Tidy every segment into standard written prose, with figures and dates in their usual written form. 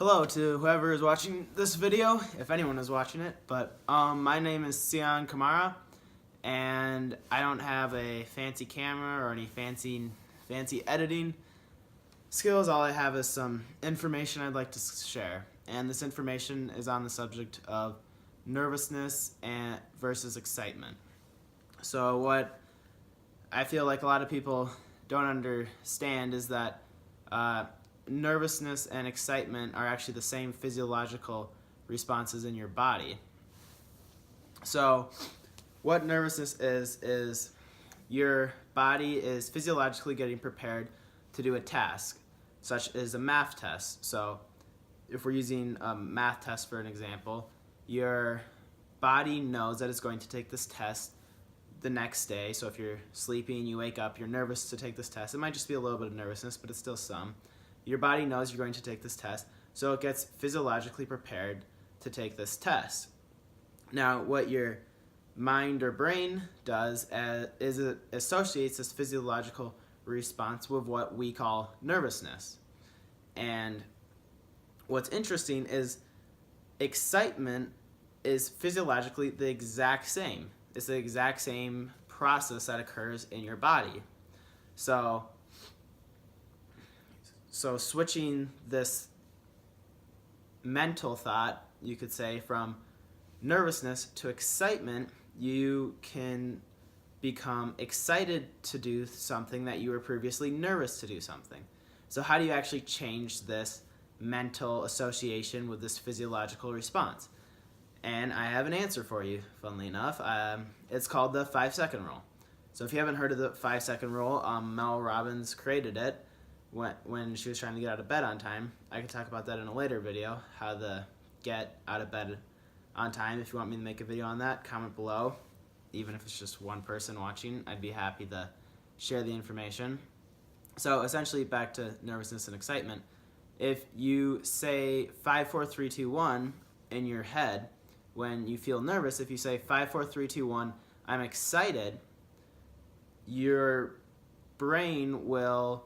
Hello to whoever is watching this video, if anyone is watching it, but my name is Sion Kamara, and I don't have a fancy camera or any fancy editing skills. All I have is some information I'd like to share, and this information is on the subject of nervousness versus excitement. So what I feel like a lot of people don't understand is that nervousness and excitement are actually the same physiological responses in your body. So what nervousness is your body is physiologically getting prepared to do a task, such as a math test. So if we're using a math test for an example, your body knows that it's going to take this test the next day. So if you're sleeping, you wake up, you're nervous to take this test. It might just be a little bit of nervousness, but it's still some. Your body knows you're going to take this test, so it gets physiologically prepared to take this test. Now, what your mind or brain does is it associates this physiological response with what we call nervousness. And what's interesting is excitement is physiologically the exact same. It's the exact same process that occurs in your body. So switching this mental thought, you could say, from nervousness to excitement, you can become excited to do something that you were previously nervous to do something. So how do you actually change this mental association with this physiological response? And I have an answer for you, funnily enough. It's called the 5-second rule. So if you haven't heard of the 5-second rule, Mel Robbins created it when she was trying to get out of bed on time. I could talk about that in a later video, how to get out of bed on time. If you want me to make a video on that, comment below. Even if it's just one person watching, I'd be happy to share the information. So essentially, back to nervousness and excitement. If you say 5, 4, 3, 2, 1 in your head when you feel nervous, if you say 5, 4, 3, 2, 1, I'm excited, your brain will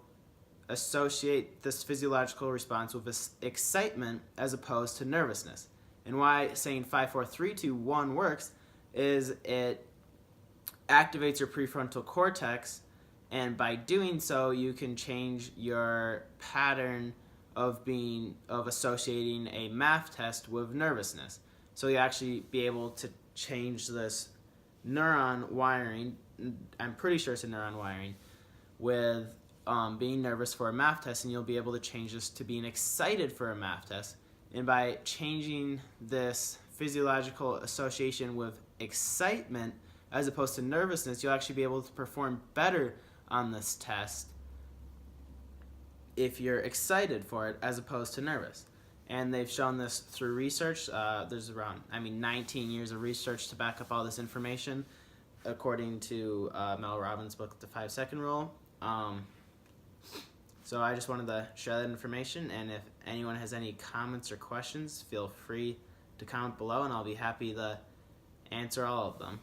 associate this physiological response with this excitement as opposed to nervousness. And why saying 5, 4, 3, 2, 1 works is it activates your prefrontal cortex, and by doing so you can change your pattern of associating a math test with nervousness. So you actually be able to change this neuron wiring, I'm pretty sure it's a neuron wiring, with being nervous for a math test, and you'll be able to change this to being excited for a math test. And by changing this physiological association with excitement as opposed to nervousness, you'll actually be able to perform better on this test if you're excited for it as opposed to nervous. And they've shown this through research. There's around 19 years of research to back up all this information, according to Mel Robbins' book, The 5-Second Rule. So I just wanted to share that information, and if anyone has any comments or questions, feel free to comment below, and I'll be happy to answer all of them.